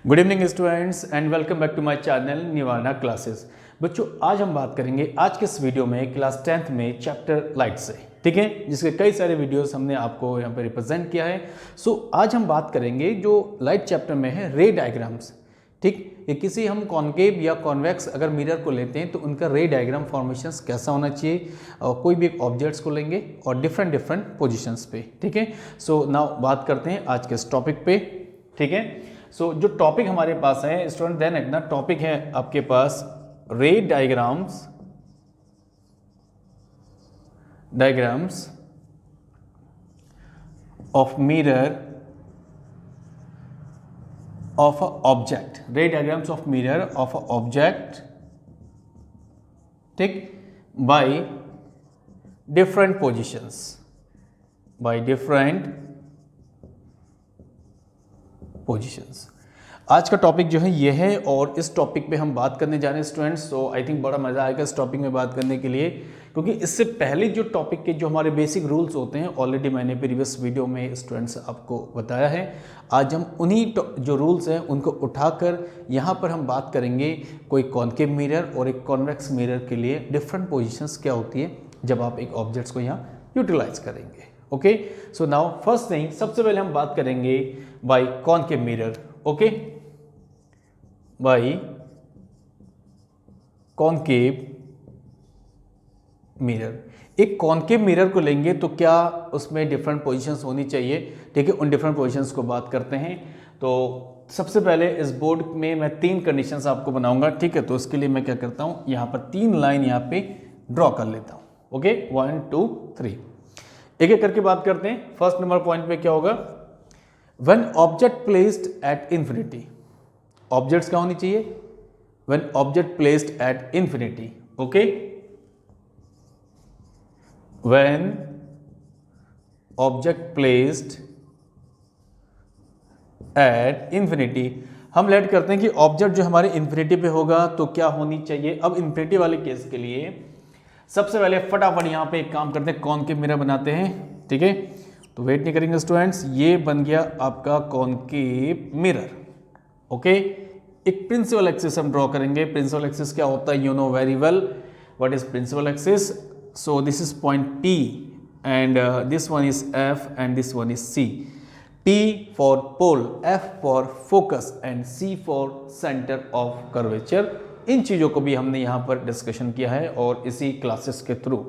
Good evening students and welcome back to my channel Nivarana classes. बच्चों, आज हम बात करेंगे आज के इस वीडियो में क्लास 10th में चैप्टर लाइट से, ठीक है, जिसके कई सारे वीडियोस हमने आपको यहाँ पे रिप्रेजेंट किया है। आज हम बात करेंगे जो लाइट चैप्टर में है रे डायग्राम्स। ठीक, ये किसी हम कॉन्केव या कॉन्वेक्स अगर मिरर को लेते हैं तो उनका रे डायग्राम फॉर्मेशंस कैसा होना चाहिए, और कोई भी एक ऑब्जेक्ट्स को लेंगे और डिफरेंट डिफरेंट पोजिशंस पे। ठीक है, नाउ बात करते हैं आज के इस टॉपिक पे। ठीक है, जो टॉपिक हमारे पास है स्टूडेंट, देन एक ना टॉपिक है आपके पास ray diagrams of mirror of a object, ray diagrams of mirror of a object, ठीक, by different positions, by different positions. आज का टॉपिक जो है ये है और इस टॉपिक पे हम बात करने जा रहे हैं स्टूडेंट्स। आई थिंक बड़ा मज़ा आएगा इस टॉपिक में बात करने के लिए, क्योंकि इससे पहले जो टॉपिक के जो हमारे बेसिक रूल्स होते हैं ऑलरेडी मैंने प्रीवियस वीडियो में स्टूडेंट्स आपको बताया है। आज हम उन्हीं जो रूल्स हैं उनको उठाकर यहाँ पर हम बात करेंगे कोई कॉन्केव मिरर और एक कॉन्वेक्स मिरर के लिए डिफरेंट पोजिशंस क्या होती है जब आप एक ऑब्जेक्ट्स को यहाँ यूटिलाइज करेंगे। Okay, so now first thing, सबसे पहले हम बात करेंगे by concave mirror. Okay, by concave mirror. एक कॉन्केव मिरर को लेंगे तो क्या उसमें डिफरेंट पोजीशंस होनी चाहिए। ठीक है, उन डिफरेंट पोजीशंस को बात करते हैं। तो सबसे पहले इस बोर्ड में मैं 3 कंडीशंस आपको बनाऊंगा। ठीक है, तो इसके लिए मैं क्या करता हूं, यहां पर 3 लाइन यहां पे ड्रॉ कर लेता हूं। ओके, 1 2 3, एक एक करके बात करते हैं। फर्स्ट नंबर पॉइंट पे क्या होगा, when object placed at infinity. Objects क्या होनी चाहिए, when object placed at infinity. Okay, when object placed at infinity, हम लेट करते हैं कि ऑब्जेक्ट जो हमारे इंफिनिटी पे होगा तो क्या होनी चाहिए। अब इंफिनिटी वाले केस के लिए सबसे पहले फटाफट यहाँ पे एक काम करते हैं, कॉन्केव मिरर बनाते हैं। ठीक है, तो वेट नहीं करेंगे स्टूडेंट्स, ये बन गया आपका कॉन्केव मिरर। ओके, एक प्रिंसिपल एक्सिस हम ड्रॉ करेंगे। प्रिंसिपल एक्सिस क्या होता है, you know very well what is principal axis. So this is point P and this one is F and this one is C। P for pole, F for focus and C for centre of curvature. इन चीज़ों को भी हमने यहाँ पर discussion किया है और इसी क्लासेस के थ्रू।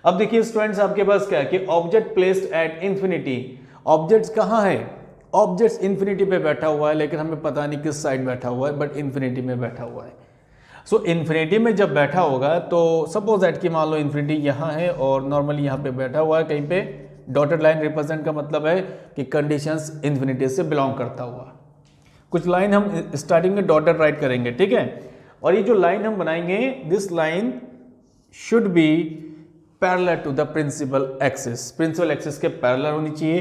अब देखिए स्टूडेंट्स, आपके पास क्या है कि object placed at infinity. Objects कहाँ है, ऑब्जेक्ट्स इंफिनिटी पे बैठा हुआ है, लेकिन हमें पता नहीं किस साइड बैठा हुआ है, बट इंफिनिटी में बैठा हुआ है। इंफिनिटी में जब बैठा होगा तो सपोज एट कि मान लो इंफिनिटी यहाँ है और नॉर्मली यहाँ पे बैठा हुआ है कहीं पे। डॉटेड लाइन रिप्रेजेंट का मतलब है कि कंडीशंस इंफिनिटी से बिलोंग करता हुआ। कुछ लाइन हम स्टार्टिंग में डॉटेड राइट करेंगे। ठीक है, और ये जो लाइन हम बनाएंगे, this line should be parallel to the principal axis. Principal axis के पैरेलल होनी चाहिए।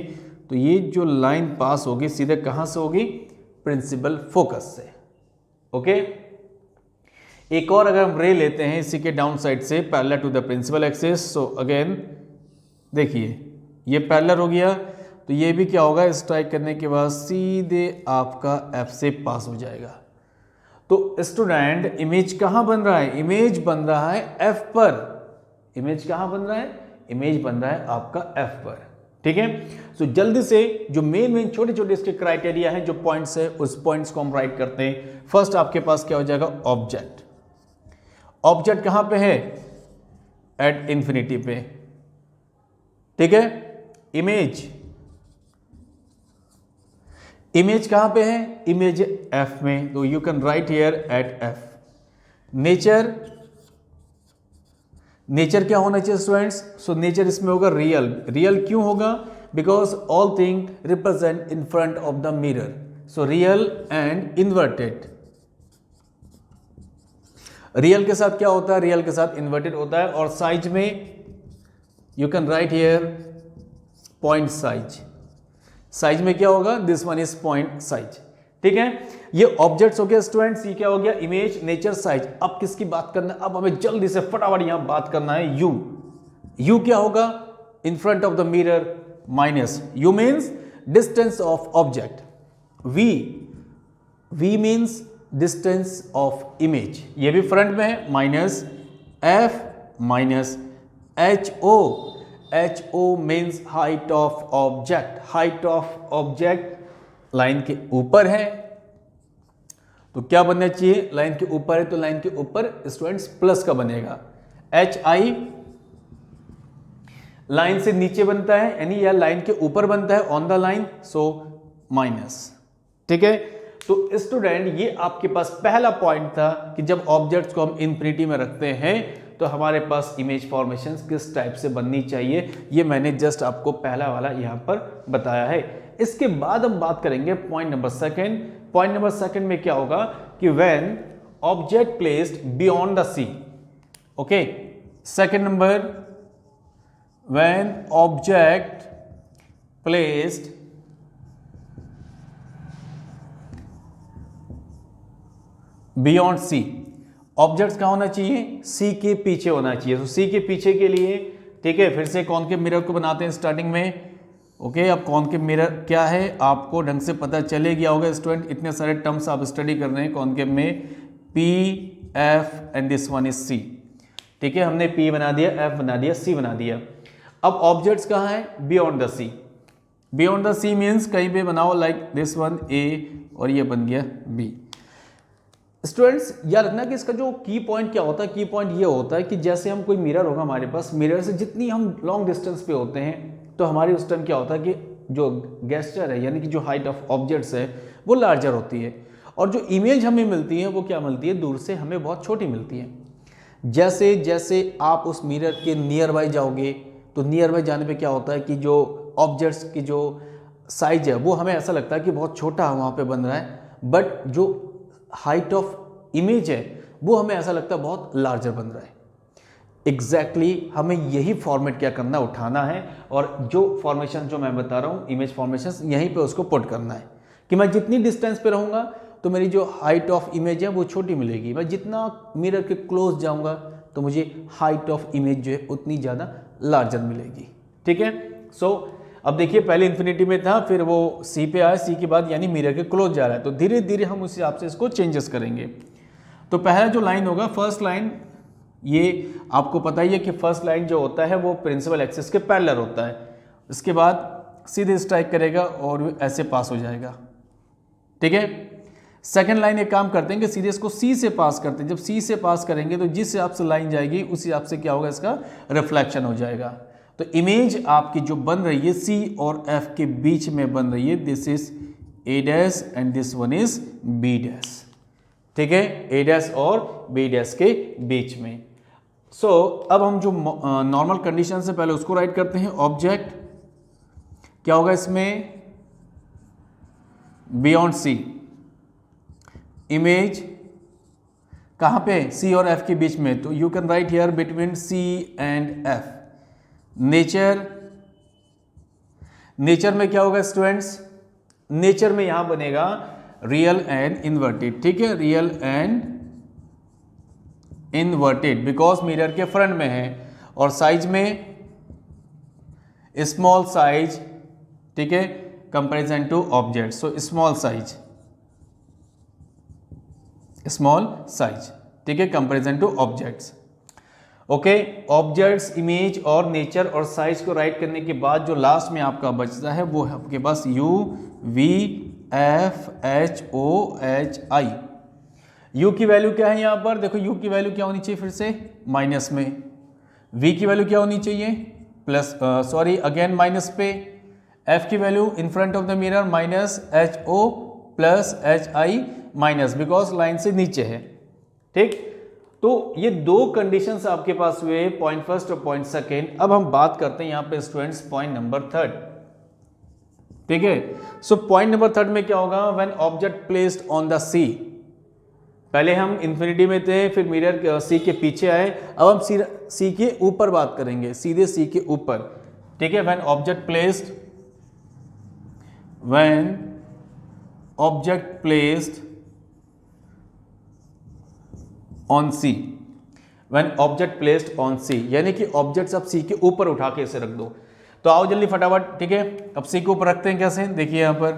तो ये जो लाइन पास होगी सीधे कहां से होगी, प्रिंसिपल फोकस से। ओके, एक और अगर हम रे लेते हैं इसी के डाउन साइड से parallel to the principal axis, so again देखिए ये पैरेलल हो गया, तो ये भी क्या होगा, स्ट्राइक करने के बाद सीधे आपका F से पास हो जाएगा। तो स्टूडेंट, इमेज कहां बन रहा है, इमेज बन रहा है F पर। इमेज कहां बन रहा है, इमेज बन रहा है आपका F पर। ठीक है, जल्दी से जो मेन छोटे छोटे इसके क्राइटेरिया हैं, जो पॉइंट्स है, उस पॉइंट्स को हम राइट करते हैं। फर्स्ट आपके पास क्या हो जाएगा, ऑब्जेक्ट। ऑब्जेक्ट कहां पे है, एट इंफिनिटी पे। ठीक है, इमेज, इमेज कहां पे है, इमेज F में, तो you can write here eight F। Nature, nature क्या होना चाहिए स्टूडेंट्स, नेचर इसमें होगा रियल। रियल क्यों होगा, because all thing represent in front of the mirror, real and inverted. Real के साथ क्या होता है, रियल के साथ इन्वर्टेड होता है। और साइज में you can write here point size. Size में क्या होगा, this one is point size. ठीक है, ये ऑब्जेक्ट्स हो गया स्टूडेंट्स, ये क्या हो गया, इमेज, नेचर, साइज। अब किसकी बात करना है, अब हमें जल्दी से फटाफट यहां बात करना है यू। यू क्या होगा, in front of the mirror minus u means distance of object, v v means distance of image, ये भी फ्रंट में है, minus f minus ho, ho means height of object, height of object line के ऊपर है तो क्या बनना चाहिए, लाइन के ऊपर है तो लाइन के ऊपर स्टूडेंट्स प्लस का बनेगा, hi लाइन से नीचे बनता है यानी या लाइन के ऊपर बनता है on the line, so minus. ठीक है, तो स्टूडेंट ये आपके पास पहला पॉइंट था कि जब ऑब्जेक्ट्स को हम इन्फिनिटी में रखते हैं तो हमारे पास इमेज फॉर्मेशन किस टाइप से बननी चाहिए, ये मैंने जस्ट आपको पहला वाला यहां पर बताया है। इसके बाद हम बात करेंगे point number second. Point number second में क्या होगा कि when object placed beyond the C, okay, second number when object placed beyond C, objects कहाँ होना चाहिए, C के पीछे होना चाहिए। तो C के पीछे के लिए, ठीक है, फिर से कॉनकेव मिरर को बनाते हैं स्टार्टिंग में। ओके, अब कॉनकेव मिरर क्या है आपको ढंग से पता चले गया होगा स्टूडेंट, इतने सारे टर्म्स आप स्टडी कर रहे हैं कॉनकेव में, P, F and this one is C। ठीक है, हमने P बना दिया, F बना दिया, C बना दिया। अब ऑब्जेक्ट्स कहाँ है, beyond the C. Beyond the C means कहीं पे बनाओ, लाइक दिस वन ए और ये बन गया बी। स्टूडेंट्स याद रखना कि इसका जो की पॉइंट क्या होता है, की पॉइंट ये होता है कि जैसे हम कोई मिरर होगा हमारे पास, मिरर से जितनी हम लॉन्ग डिस्टेंस पे होते हैं तो हमारे उस टाइम क्या होता है कि जो गेस्चर है यानी कि जो हाइट ऑफ ऑब्जेक्ट्स है वो लार्जर होती है और जो इमेज हमें मिलती है वो क्या मिलती है, दूर से हमें बहुत छोटी मिलती है। जैसे जैसे आप उस मिरर के नियर बाई जाओगे तो नियर बाई जाने पे क्या होता है कि जो ऑब्जेक्ट्स की जो साइज है वो हमें ऐसा लगता है कि बहुत छोटा वहाँ पे बन रहा है, बट जो हाइट ऑफ इमेज है वो हमें ऐसा लगता है बहुत लार्जर बन रहा है। एग्जैक्टली हमें यही फॉर्मेट क्या करना, उठाना है और जो फॉर्मेशन जो मैं बता रहा हूँ इमेज फॉर्मेशन, यहीं पे उसको पुट करना है कि मैं जितनी डिस्टेंस पे रहूँगा तो मेरी जो हाइट ऑफ इमेज है वो छोटी मिलेगी, मैं जितना मिरर के क्लोज जाऊँगा तो मुझे हाइट ऑफ इमेज जो है उतनी ज़्यादा लार्जर मिलेगी। ठीक है, सो अब देखिए पहले इन्फिनिटी में था, फिर वो सी पे आया, सी के बाद यानी मिरर के क्लोज जा रहा है, तो धीरे धीरे हम उस हिसाब से इसको चेंजेस करेंगे। तो पहला जो लाइन होगा, फर्स्ट लाइन, ये आपको पता ही है कि फर्स्ट लाइन जो होता है वो प्रिंसिपल एक्सिस के पैरेलल होता है, इसके बाद सीधे स्ट्राइक करेगा और ऐसे पास हो जाएगा। ठीक है, सेकेंड लाइन एक काम करते हैं कि सीधे इसको सी से पास करते हैं, जब सी से पास करेंगे तो जिस हिसाब से लाइन जाएगी उस हिसाब से क्या होगा, इसका रिफ्लेक्शन हो जाएगा। तो इमेज आपकी जो बन रही है सी और एफ के बीच में बन रही है, this is A dash and this one is B dash. ठीक है, ए डैश और बी डैश के बीच में। सो अब हम जो नॉर्मल कंडीशन से पहले उसको राइट करते हैं। ऑब्जेक्ट क्या होगा इसमें, बियॉन्ड सी, इमेज कहां पे, सी और एफ के बीच में, तो you can write here between C and F. Nature, nature में क्या होगा स्टूडेंट्स, नेचर में यहां बनेगा रियल एंड इन्वर्टेड। ठीक है, real and inverted because mirror के फ्रंट में है, और साइज में स्मॉल साइज। ठीक है, comparison to object, so small size, small size. ठीक है, comparison to objects. Okay, objects, image और नेचर और साइज को राइट करने के बाद जो लास्ट में आपका बचता है वो है आपके पास U, V, F, H, O, H, I. U की वैल्यू क्या है यहाँ पर, देखो यू की वैल्यू क्या होनी चाहिए, फिर से माइनस में। वी की वैल्यू क्या होनी चाहिए, प्लस, सॉरी अगेन माइनस पे। एफ की value in front of the mirror minus H O plus H I minus, because line से नीचे है। ठीक, तो ये दो कंडीशंस आपके पास हुए, पॉइंट फर्स्ट और पॉइंट सेकेंड। अब हम बात करते हैं यहाँ पे स्टूडेंट्स पॉइंट नंबर थर्ड। ठीक है, सो पॉइंट नंबर थर्ड में क्या होगा, when object placed on the C. पहले हम इंफिनिटी में थे, फिर मिरर सी के पीछे आए, अब हम सी के ऊपर बात करेंगे, सीधे सी के ऊपर। ठीक है, when object placed, when object placed on C, when object placed on C, यानी कि ऑब्जेक्ट्स आप सी के ऊपर उठा के इसे रख दो। तो आओ जल्दी फटाफट। ठीक है, अब सी के ऊपर रखते हैं कैसे, देखिए यहां पर,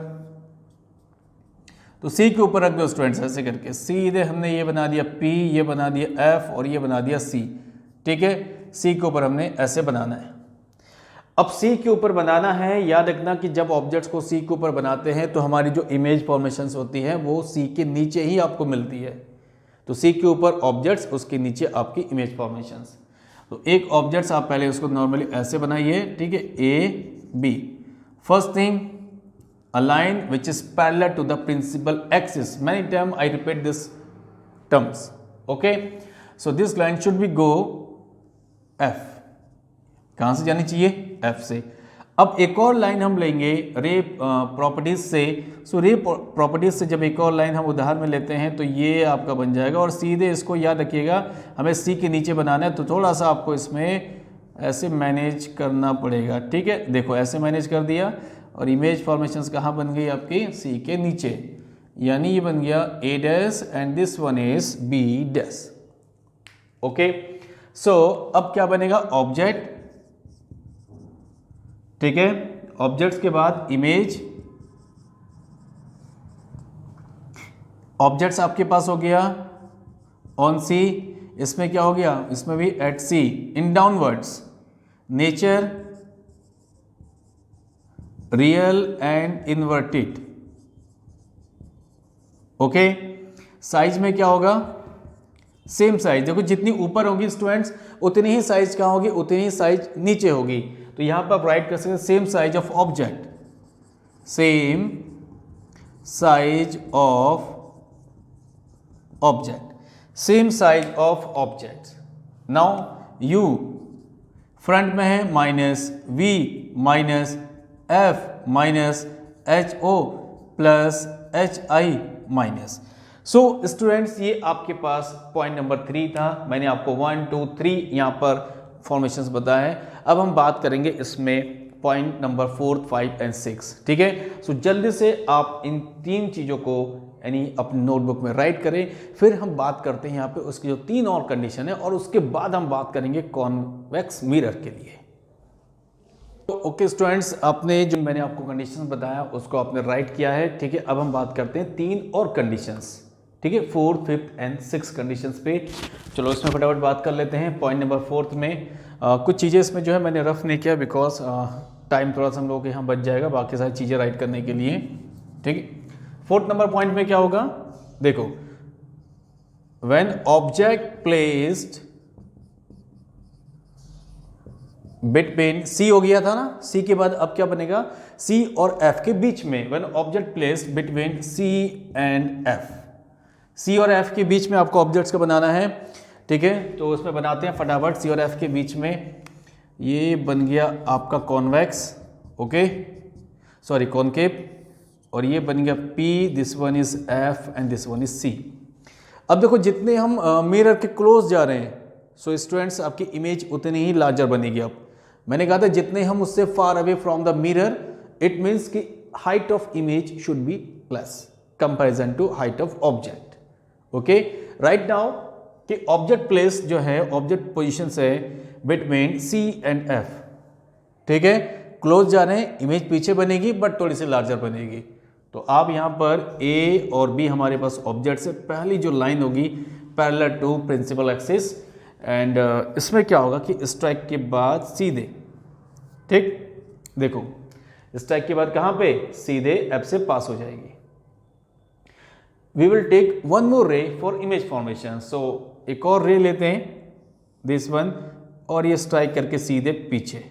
तो सी के ऊपर रख दो स्टूडेंट्स ऐसे करके, सीधे हमने ये बना दिया पी, ये बना दिया एफ और ये बना दिया सी। ठीक है, सी के ऊपर हमने ऐसे बनाना है। अब सी के ऊपर बनाना है, याद रखना कि जब ऑब्जेक्ट्स को सी के ऊपर बनाते हैं तो हमारी जो इमेज फॉर्मेशंस होती है वो सी के नीचे ही आपको मिलती है। तो सी के ऊपर ऑब्जेक्ट्स, उसके नीचे आपकी इमेज फॉर्मेशंस। तो एक ऑब्जेक्ट्स आप पहले उसको नॉर्मली ऐसे बनाइए। ठीक है, A B. First thing, a line which is parallel to the principal axis. Many times I repeat this terms. Okay, so this line should be go F. कहाँ से जानी चाहिए? F से। अब एक और लाइन हम लेंगे रे प्रॉपर्टीज से। सो रे प्रॉपर्टीज से जब एक और लाइन हम उदाहरण में लेते हैं तो ये आपका बन जाएगा, और सीधे इसको याद रखिएगा हमें सी के नीचे बनाना है, तो थोड़ा सा आपको इसमें ऐसे मैनेज करना पड़ेगा। ठीक है, देखो ऐसे मैनेज कर दिया, और इमेज फॉर्मेशंस कहाँ बन गई आपकी? सी के नीचे, यानी ये बन गया A dash and this one is B dash. Okay, so अब क्या बनेगा? ऑब्जेक्ट। ठीक है, ऑब्जेक्ट्स के बाद इमेज। ऑब्जेक्ट्स आपके पास हो गया ऑन सी, इसमें क्या हो गया? इसमें भी at C in downwards. Nature, real and inverted. Okay, size में क्या होगा? Same size. देखो जितनी ऊपर होगी स्टूडेंट्स उतनी ही साइज क्या होगी? उतनी ही साइज नीचे होगी। तो यहां पर आप राइट कर सकते हैं same size of object, same size of object, same size of object. Now U front में है minus V minus F minus H O plus H I minus. So students ये आपके पास पॉइंट नंबर 3 था। मैंने आपको 1 2 3 यहाँ पर फॉर्मेशंस बताए हैं। अब हम बात करेंगे इसमें पॉइंट नंबर 4 5 एंड 6। ठीक है, सो जल्दी से आप इन 3 चीज़ों को यानी अपनी नोटबुक में राइट करें। फिर हम बात करते हैं यहाँ पे उसकी जो 3 और कंडीशन है, और उसके बाद हम बात करेंगे कॉन्वेक्स मिरर के लिए। तो ओके स्टूडेंट्स, आपने जो मैंने आपको कंडीशंस बताया उसको आपने राइट किया है। ठीक है, अब हम बात करते हैं 3 और कंडीशंस। ठीक है, 4th 5th and 6th conditions पे। चलो इसमें फटाफट बात कर लेते हैं। पॉइंट नंबर 4th में कुछ चीज़ें इसमें जो है मैंने रफ नहीं किया, बिकॉज टाइम थोड़ा सा हम लोगों के यहाँ बच जाएगा बाकी सारी चीज़ें राइट करने के लिए। ठीक है, 4th नंबर पॉइंट में क्या होगा? देखो, when object placed between C हो गया था ना, सी के बाद अब क्या बनेगा? सी और एफ के बीच में। When object placed between C and F, C और एफ के बीच में आपको ऑब्जेक्ट्स का बनाना है। ठीक है, तो उसमें बनाते हैं फटाफट। सी और एफ के बीच में ये बन गया आपका कॉन्वेक्स, ओके सॉरी कॉनकेव, और ये बन गया P, this one is F and this one is C. अब देखो जितने हम मिरर के क्लोज जा रहे हैं, सो स्टूडेंट्स आपकी इमेज उतनी ही लार्जर बनेगी। अब मैंने कहा था जितने हम उससे far away from the mirror, it means कि height of image should be less comparison to height of object. Okay, right now कि ऑब्जेक्ट प्लेस जो है, ऑब्जेक्ट पोजीशन है बिटवीन सी एंड एफ। ठीक है, क्लोज जा रहे हैं, इमेज पीछे बनेगी बट थोड़ी सी लार्जर बनेगी। तो आप यहाँ पर ए और बी हमारे पास ऑब्जेक्ट से पहली जो लाइन होगी parallel to principal axis, and इसमें क्या होगा कि स्ट्राइक के बाद सीधे, ठीक देखो स्ट्राइक के बाद कहाँ पे? सीधे एफ से पास हो जाएगी। We will take one more ray for image formation. सो एक और रे लेते हैं, दिस वन, और ये स्ट्राइक करके सीधे पीछे।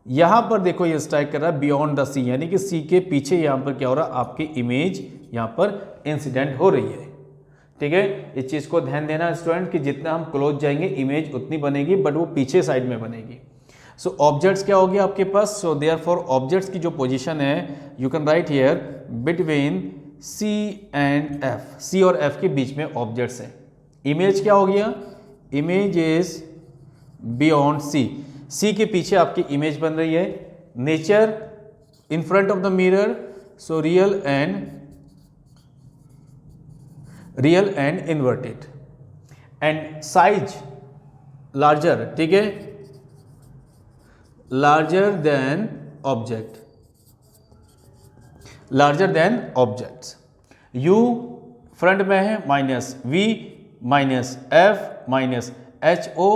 यहां पर देखो ये स्ट्राइक कर रहा है बियॉन्ड द सी, यानी कि सी के पीछे यहां पर क्या हो रहा है? आपकी इमेज यहां पर इंसिडेंट हो रही है। ठीक है, इस चीज को ध्यान देना स्टूडेंट कि जितना हम क्लोज जाएंगे इमेज उतनी बनेगी, बट वो पीछे साइड में बनेगी। सो ऑब्जेक्ट्स क्या हो गया आपके पास? सो देयरफॉर ऑब्जेक्ट्स की जो पोजीशन है, you can write here between C and F, C और एफ के बीच में ऑब्जेक्ट्स है। इमेज क्या हो गया? Image is beyond C, C के पीछे आपकी इमेज बन रही है। Nature in front of the mirror, so real and inverted, and size larger, ठीक है, larger than object, larger than objects. u front में है minus v minus f minus ho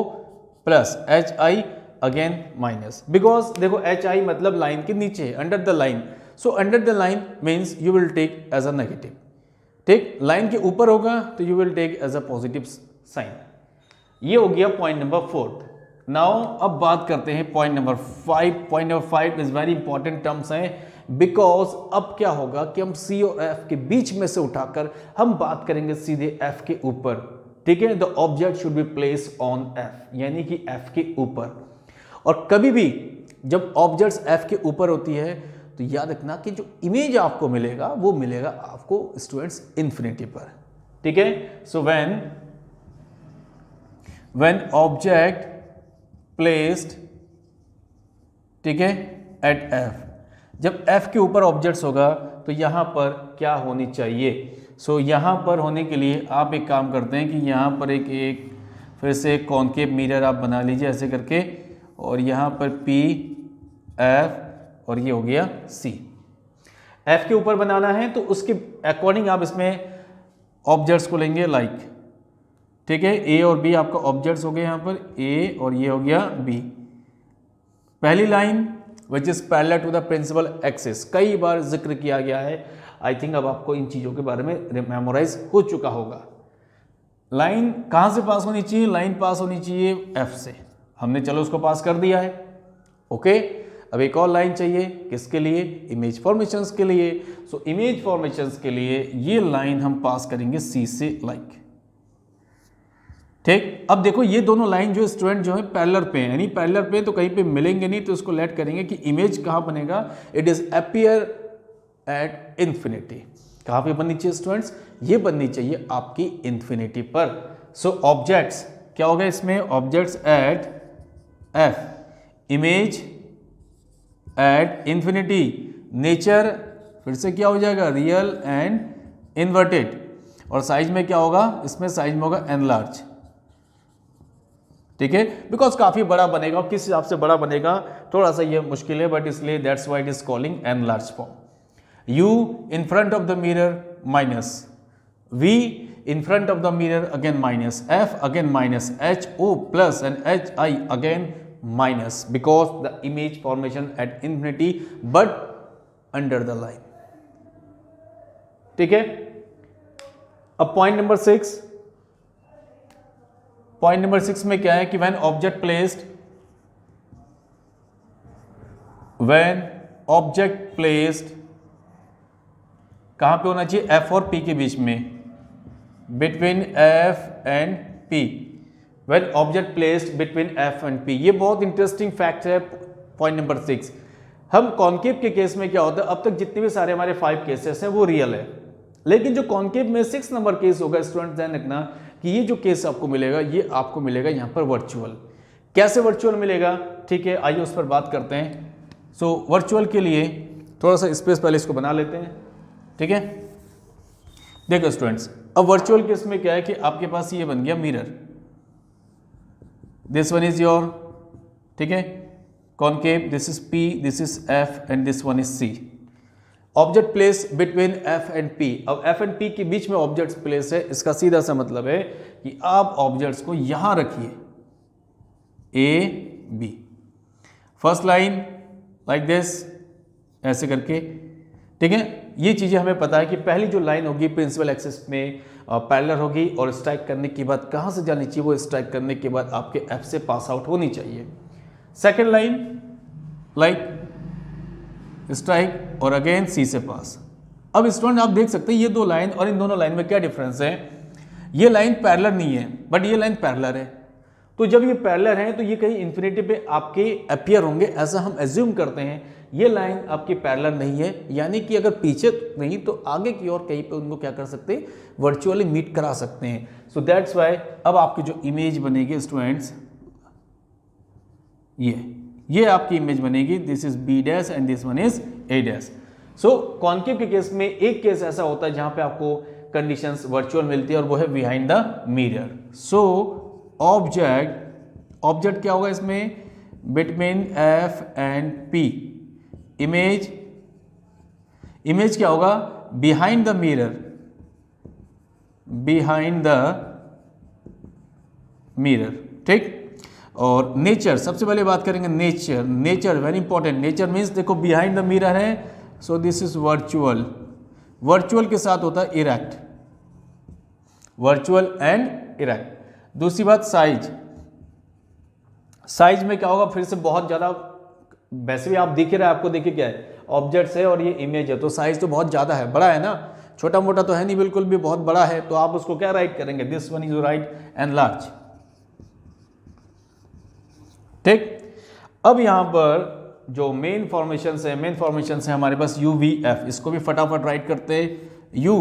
plus hi again minus, because देखो hi मतलब line के नीचे है, under the line, so under the line means you will take as a negative, ठीक, line के ऊपर होगा तो you will take as a positive sign. ये हो गया पॉइंट नंबर 4। नाउ अब बात करते हैं point number 5। Point number 5 is very important terms हैं, बिकॉज अब क्या होगा कि हम C और F के बीच में से उठाकर हम बात करेंगे सीधे F के ऊपर, ठीक है। The object should be place on F, यानी कि F के ऊपर। और कभी भी जब ऑब्जेक्ट्स F के ऊपर होती है तो याद रखना कि जो इमेज आपको मिलेगा वो मिलेगा आपको स्टूडेंट्स इन्फिनिटी पर, ठीक है। सो व्हेन ऑब्जेक्ट प्लेस्ड, ठीक है, एट F, जब F के ऊपर ऑब्जेक्ट्स होगा तो यहां पर क्या होनी चाहिए। सो यहां पर होने के लिए आप एक काम करते हैं कि यहां पर एक फिर से कॉनकेव मिरर आप बना लीजिए ऐसे करके, और यहाँ पर P F और ये हो गया C। F के ऊपर बनाना है तो उसके अकॉर्डिंग आप इसमें ऑब्जेक्ट्स को लेंगे लाइक, ठीक है। A और B आपका ऑब्जेक्ट्स हो गए यहाँ पर A और ये हो गया B। पहली line which is parallel to the principal axis, कई बार जिक्र किया गया है, आई थिंक अब आपको इन चीज़ों के बारे में मेमोराइज हो चुका होगा। लाइन कहाँ से पास होनी चाहिए, लाइन पास होनी चाहिए F से, हमने चलो उसको पास कर दिया है, ओके। अब एक और लाइन चाहिए, किसके लिए, इमेज फॉर्मेशंस के लिए। सो इमेज फॉर्मेशंस के लिए ये लाइन हम पास करेंगे C से लाइक, ठीक। अब देखो ये दोनों लाइन जो स्टूडेंट जो है पैरेलल पे हैं, यानी पैरेलल पे तो कहीं पे मिलेंगे नहीं, तो इसको लेट करेंगे कि इमेज कहाँ बनेगा, it is appear at infinity. कहाँ पे बननी चाहिए स्टूडेंट्स, ये बननी चाहिए आपकी इन्फिनिटी पर। सो ऑब्जेक्ट्स क्या होगा इसमें, objects at F, image at infinity, nature फिर से क्या हो जाएगा, रियल एंड इन्वर्टेड, और साइज में क्या होगा, इसमें साइज में होगा एनलार्ज, ठीक है। बिकॉज काफी बड़ा बनेगा, और किस हिसाब से बड़ा बनेगा थोड़ा सा ये मुश्किल है, बट इसलिए that's why it is calling enlarge form. U in front of the mirror minus, V in front of the mirror again minus, F again minus, HO plus and HI again minus, because the image formation at infinity but under the line, ठीक है। अब point number 6, point number 6 में क्या है कि when object placed कहां पे होना चाहिए, F और P के बीच में, between F and P, when object placed between F and P। ये बहुत इंटरेस्टिंग फैक्ट है पॉइंट नंबर 6। हम कॉन्केव के केस में क्या होता है, अब तक जितने भी सारे हमारे 5 केसेस हैं वो रियल है, लेकिन जो कॉन्केव में 6 नंबर केस होगा स्टूडेंट ध्यान रखना कि ये जो केस आपको मिलेगा ये आपको मिलेगा यहाँ पर वर्चुअल। कैसे वर्चुअल मिलेगा, ठीक है, आइए उस पर बात करते हैं। सो वर्चुअल के लिए थोड़ा सा स्पेस पहले इसको बना लेते हैं, ठीक है। देखो स्टूडेंट्स, अब वर्चुअल केस में क्या है कि आपके पास ये बन गया mirror, this one is your, ठीक है, concave, this is P, this is F and this one is C। Object place between F and P, अब F एंड P के बीच में ऑब्जेक्ट प्लेस है, इसका सीधा सा मतलब है कि आप ऑब्जेक्ट्स को यहां रखिए A B, first line like this ऐसे करके, ठीक है। ये चीजें हमें पता है कि पहली जो लाइन होगी प्रिंसिपल एक्सिस में पैरेलल होगी, और स्ट्राइक करने के बाद कहां से जानी चाहिए, वो स्ट्राइक करने के बाद आपके F से पास आउट होनी चाहिए। सेकेंड लाइन लाइक स्ट्राइक और अगेन C से पास। अब स्टूडेंट आप देख सकते हैं ये दो लाइन और इन दोनों लाइन में क्या डिफरेंस है, ये लाइन पैरेलल नहीं है बट ये लाइन पैरेलल है। तो जब ये पैरेलल है तो ये कहीं इन्फिनिटी पे आपके अपीयर होंगे, ऐसा हम एज्यूम करते हैं। ये लाइन आपकी पैरेलल नहीं है, यानी कि अगर पीछे नहीं तो आगे की ओर कहीं पे उनको क्या कर सकते हैं, वर्चुअली मीट करा सकते हैं। सो दैट्स वाई अब आपकी जो इमेज बनेगी स्टूडेंट्स, ये आपकी इमेज बनेगी, this is B dash and this one is A dash. So concave के केस में एक केस ऐसा होता है जहां पे आपको कंडीशंस वर्चुअल मिलती है और वो है behind the mirror. So object क्या होगा इसमें, between F and P, image क्या होगा, behind the mirror, behind the mirror, ठीक। और नेचर, सबसे पहले बात करेंगे nature. Nature very important. Nature means देखो बिहाइंड द मिरर है, सो दिस इज वर्चुअल। वर्चुअल के साथ होता है इरेक्ट, वर्चुअल एंड इरेक्ट। दूसरी बात साइज। साइज में क्या होगा, फिर से बहुत ज़्यादा, वैसे भी आप दिख ही रहा है आपको, देखिए क्या है, ऑब्जेक्ट्स है और ये इमेज है, तो साइज तो बहुत ज़्यादा है, बड़ा है ना, छोटा मोटा तो है नहीं बिल्कुल भी, बहुत बड़ा है। तो आप उसको क्या राइट करेंगे, this one is right and large, ठीक। अब यहां पर जो मेन फॉर्मेशन है, मेन फॉर्मेशन है हमारे पास यू वी एफ, इसको भी फटाफट राइट करते हैं। U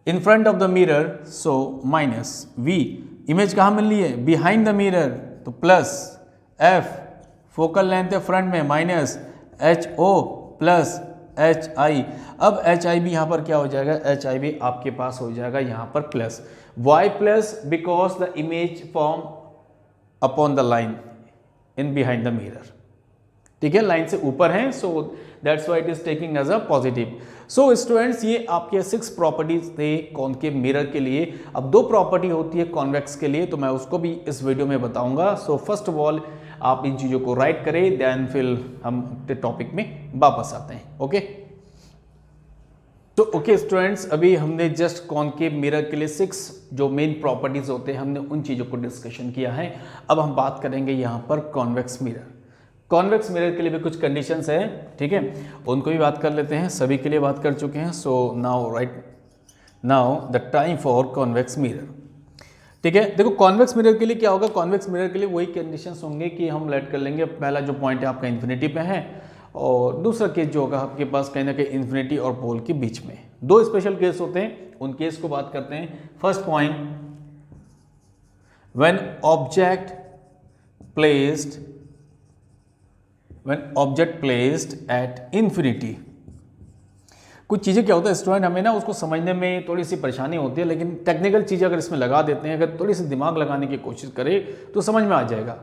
in front of the mirror, so minus V, image कहाँ मिल रही है, बिहाइंड द मिरर, तो प्लस एफ, फोकल लेंथ है फ्रंट में, minus H O plus H I. अब एच आई भी यहाँ पर क्या हो जाएगा, एच आई भी आपके पास हो जाएगा यहाँ पर plus, why plus because the image form upon the line in behind the mirror, ठीक है, लाइन से ऊपर है, so that's why it is taking as a positive. So students, ये आपके 6 प्रॉपर्टीज थे कॉनकेव मिरर के लिए। अब 2 प्रॉपर्टी होती है कॉन्वेक्स के लिए, तो मैं उसको भी इस वीडियो में बताऊंगा। सो फर्स्ट ऑफ ऑल आप इन चीज़ों को राइट करें, देन फिर हम अपने टॉपिक में वापस आते हैं। ओके, तो ओके स्टूडेंट्स, अभी हमने जस्ट कॉनकेव मिरर के लिए 6 जो मेन प्रॉपर्टीज होते हैं, हमने उन चीज़ों को डिस्कशन किया है। अब हम बात करेंगे यहाँ पर कॉन्वेक्स मिरर। कॉन्वेक्स मिरर के लिए भी कुछ कंडीशंस है, ठीक है, उनको भी बात कर लेते हैं। सभी के लिए बात कर चुके हैं। So now right now the time for convex mirror, ठीक है। देखो कॉन्वेक्स मिरर के लिए क्या होगा, कॉन्वेक्स मिरर के लिए वही कंडीशंस होंगे कि हम लेट कर लेंगे, पहला जो पॉइंट है आपका इन्फिनिटी पे है, और दूसरा केस जो होगा आपके पास कहीं ना कहीं इन्फिनिटी और पोल के बीच में। 2 स्पेशल केस होते हैं, उन केस को बात करते हैं। First point, when object placed at infinity. कुछ चीज़ें क्या होता है स्टूडेंट, हमें ना उसको समझने में थोड़ी सी परेशानी होती है, लेकिन टेक्निकल चीज़ें अगर इसमें लगा देते हैं, अगर थोड़ी सी दिमाग लगाने की कोशिश करें तो समझ में आ जाएगा।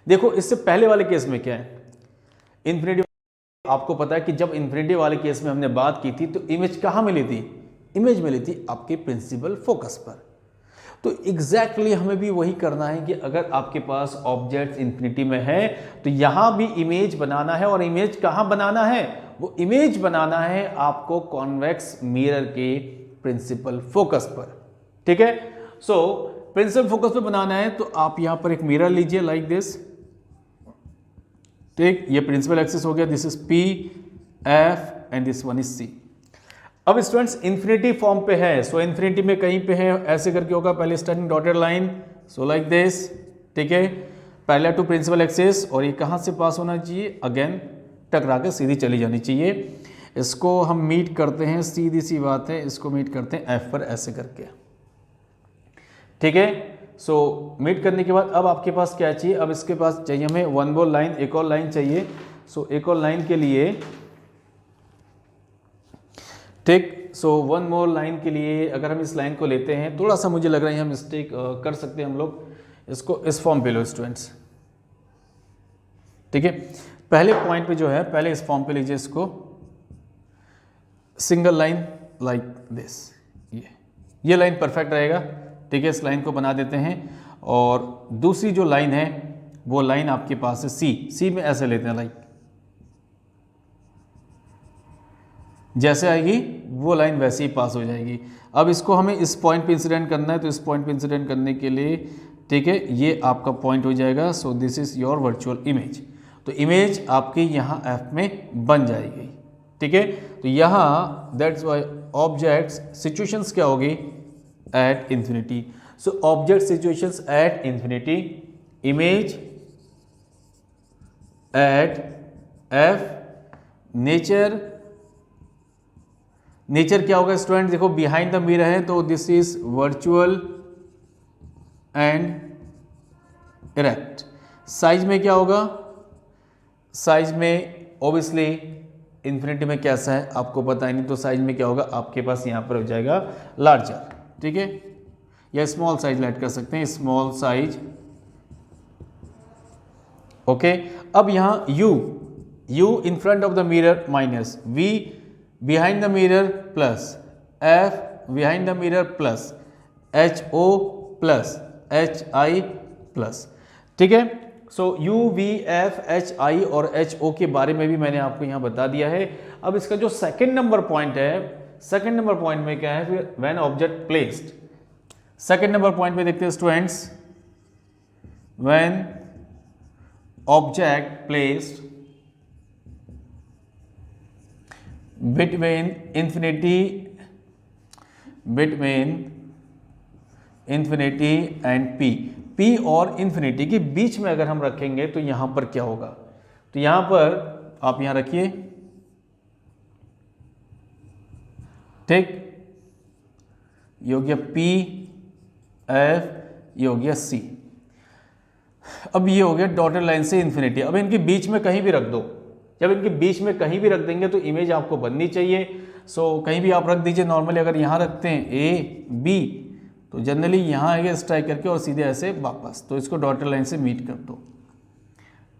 देखो इससे पहले वाले केस में क्या है, इन्फिनिटी, आपको पता है कि जब इन्फिनिटी वाले केस में हमने बात की थी तो इमेज कहाँ मिली थी, इमेज मिली थी आपके प्रिंसिपल फोकस पर। तो एग्जैक्टली हमें भी वही करना है कि अगर आपके पास ऑब्जेक्ट इन्फिनिटी में है तो यहां भी इमेज बनाना है, और इमेज कहां बनाना है, वो इमेज बनाना है आपको कॉन्वेक्स मिरर के प्रिंसिपल फोकस पर, ठीक है। सो प्रिंसिपल फोकस पर बनाना है तो आप यहां पर एक मिरर लीजिए लाइक दिस, ठीक, ये प्रिंसिपल एक्सिस हो गया, this is P F and this one is C. अब स्टूडेंट्स इन्फिनिटी फॉर्म पे है, सो इन्फिनिटी में कहीं पे है, ऐसे करके होगा, पहले starting dotted line, so like this, ठीक है, पैरेलल टू प्रिंसिपल एक्सिस, और ये कहाँ से पास होना चाहिए, अगेन टकरा के सीधी चली जानी चाहिए। इसको हम मीट करते हैं, सीधी सी बात है, इसको मीट करते हैं एफ पर ऐसे करके, ठीक है। सो मीट करने के बाद अब आपके पास क्या चाहिए, अब इसके पास चाहिए हमें वन मोर लाइन, एक और लाइन चाहिए। सो एक और लाइन के लिए, ठीक, सो वन मोर लाइन के लिए अगर हम इस लाइन को लेते हैं, थोड़ा सा मुझे लग रहा है हम मिस्टेक कर सकते हैं हम लोग, इसको इस फॉर्म पे लो स्टूडेंट्स, ठीक है। पहले पॉइंट पे जो है, पहले इस फॉर्म पे लीजिए इसको, सिंगल लाइन लाइक दिस, ये लाइन परफेक्ट रहेगा, ठीक है। इस लाइन को बना देते हैं, और दूसरी जो लाइन है वो लाइन आपके पास है सी में ऐसे लेते हैं, लाइक जैसे आएगी वो लाइन वैसे ही पास हो जाएगी। अब इसको हमें इस पॉइंट पे इंसिडेंट करना है, तो इस पॉइंट पे इंसिडेंट करने के लिए, ठीक है, ये आपका पॉइंट हो जाएगा। सो this is your virtual image, तो इमेज आपकी यहाँ एफ में बन जाएगी, ठीक है। तो यहाँ दैट्स वाई ऑब्जेक्ट्स सिचुएशंस क्या होगी, at infinity. So object situations at infinity, image at F, nature क्या होगा स्टूडेंट, देखो बिहाइंड द मिरर है, तो this is virtual and erect. Size में क्या होगा, साइज में ऑब्वियसली इन्फिनिटी में कैसा है आपको पता ही नहीं, तो साइज में क्या होगा आपके पास यहाँ पर हो जाएगा लार्जर, ठीक है, या स्मॉल साइज लेट कर सकते हैं, स्मॉल साइज, ओके। अब यहाँ U in front of the mirror minus, V behind the mirror plus, F behind the mirror plus, HO plus HI plus, ठीक है। सो UVF HI और HO के बारे में भी मैंने आपको यहाँ बता दिया है। अब इसका जो सेकंड नंबर पॉइंट है, सेकंड नंबर पॉइंट में क्या है, when object placed, second number point में देखते हैं students, when object placed between infinity and P और infinity के बीच में अगर हम रखेंगे तो यहां पर क्या होगा, तो यहां पर आप यहां रखिए, ठीक, ये हो गया P F, ये हो गया C। अब ये हो गया डॉटेड लाइन से इन्फिनिटी। अब इनके बीच में कहीं भी रख दो, जब इनके बीच में कहीं भी रख देंगे तो इमेज आपको बननी चाहिए। सो कहीं भी आप रख दीजिए। नॉर्मली अगर यहाँ रखते हैं A B तो जनरली यहाँ आएगा स्ट्राइक करके और सीधे ऐसे वापस, तो इसको डॉटेड लाइन से मीट कर दो,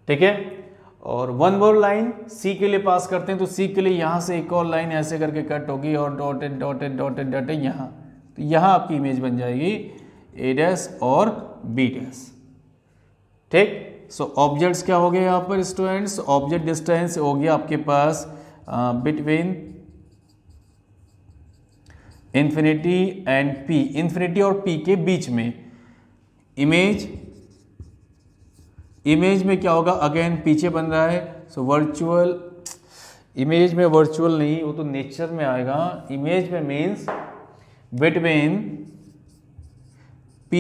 ठीक है। और वन मोर लाइन C के लिए पास करते हैं, तो C के लिए यहाँ से एक और लाइन ऐसे करके कट होगी और डॉटेड डॉटेड डॉटेड डॉटेड यहाँ, तो यहाँ आपकी इमेज बन जाएगी A डैश और B डैश, ठीक। सो ऑब्जेक्ट्स क्या हो गए यहाँ पर स्टूडेंट्स, ऑब्जेक्ट डिस्टेंस हो गया आपके पास between infinity and P, infinity और P के बीच में इमेज, इमेज में क्या होगा, अगेन पीछे बन रहा है। सो वर्चुअल इमेज में, वर्चुअल नहीं, वो तो नेचर में आएगा। इमेज में means between P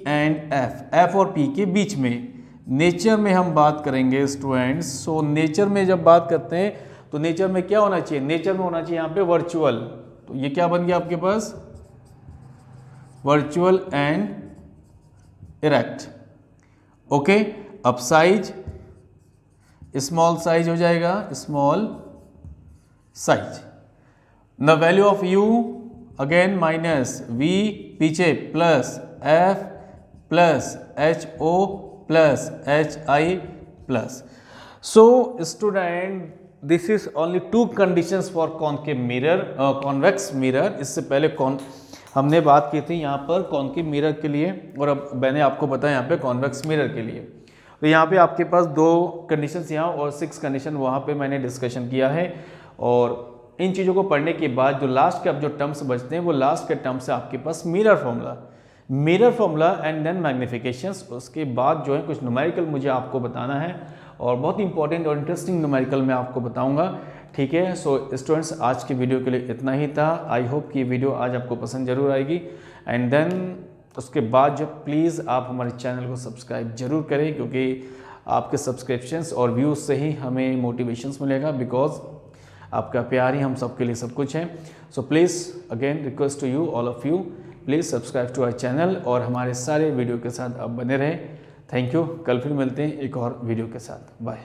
and F, F और P के बीच में। नेचर में हम बात करेंगे स्टूडेंट्स। सो नेचर में जब बात करते हैं तो नेचर में क्या होना चाहिए, नेचर में होना चाहिए यहाँ पे वर्चुअल, तो ये क्या बन गया आपके पास, वर्चुअल एंड इरेक्ट, ओके। अब साइज, स्मॉल साइज हो जाएगा, small size. The value of U again minus V पीछे plus F plus HO plus HI plus. So student this is only to conditions for concave mirror, convex mirror. इससे पहले हमने बात की थी यहाँ पर कॉनकेव मिरर के लिए, और अब मैंने आपको बताया यहाँ पे कॉन्वेक्स मिरर के लिए। तो यहाँ पे आपके पास 2 कंडीशंस यहाँ और 6 कंडीशन वहाँ पे मैंने डिस्कशन किया है। और इन चीज़ों को पढ़ने के बाद जो लास्ट के अब जो टर्म्स बचते हैं वो लास्ट के टर्म्स है आपके पास मिरर फॉर्मूला एंड देन मैग्निफिकेशंस। उसके बाद जो है कुछ न्यूमेरिकल मुझे आपको बताना है, और बहुत इंपॉर्टेंट और इंटरेस्टिंग न्यूमेरिकल मैं आपको बताऊंगा, ठीक है। सो स्टूडेंट्स आज की वीडियो के लिए इतना ही था। आई होप कि वीडियो आज आपको पसंद जरूर आएगी। एंड देन उसके बाद जो प्लीज़ आप हमारे चैनल को सब्सक्राइब जरूर करें, क्योंकि आपके सब्सक्रिप्शंस और व्यूज़ से ही हमें मोटिवेशंस मिलेगा, बिकॉज आपका प्यार ही हम सबके लिए सब कुछ है। So please again request to you, all of you, please subscribe to our channel और हमारे सारे वीडियो के साथ आप बने रहें। Thank you. कल फिर मिलते हैं एक और वीडियो के साथ। बाय।